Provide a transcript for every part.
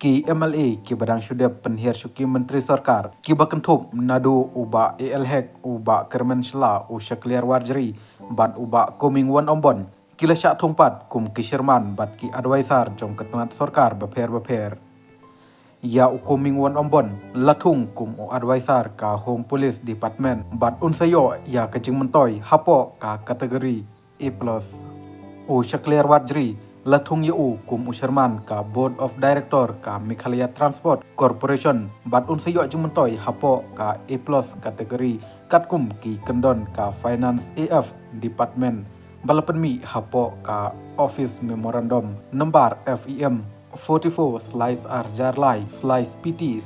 ki MLA ki badang syudep penhir syuki menteri sarkar ki bakentup nadu uba ALHEC uba kermen shla u syakliar warjeri bat uba koming wan ombon kila syak thongpat kum ki Sherman bat ki advisor jong ketengat sarkar beper ya u koming wan ombon lathung kum u advisor ka home police department bat unsayo ya kejing mentoy hapo ka kategori A+. U syakliar warjeri lathung yu kum Sherman ka board of director ka Meghalaya Transport Corporation bat unsayo jing mentoy hapo ka A+ kategori katkum ki kendon ka finance AF department balapan mi hapo ka office memorandum number FEM 44/R Jarlai /PT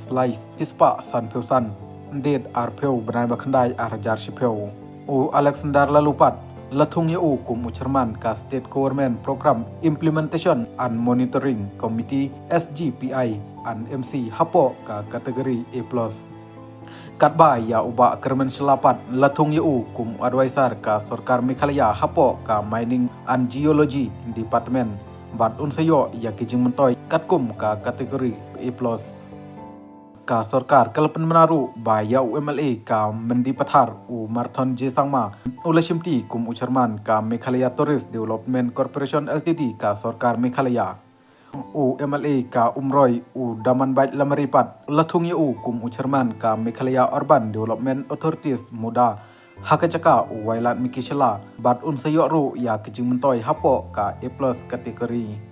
Cispa Sanpeusan date Arpeu Benai Bakandai Jar Shipeu u Alexander Lalupat lathung yu kum Sherman ka State Government Program Implementation and Monitoring Committee SGPI and MC hapo ka kategori A+. Katba ya uba kermen selapat lathung yu kum advisor ka sarkar Meghalaya hapo ka Mining and Geology Department bat unsayo ya kijing mentoy katkum ka kategori A+. Ka sarkar kalapan menaru ba ya UMLA ka Mendi Pathar u Marthon J Sangma ula shimti kum Sherman ka Meghalaya Tourist Development Corporation Ltd ka sarkar Meghalaya. U MLA ka Umroy u Daman Bait Lamaripat lathung yu kum Sherman ka Meghalaya Urban Development Authorities Muda Hakacaka u Wailat Mikishela bat unsayo ru ya kijing mentoy hapo ka A+ kategori.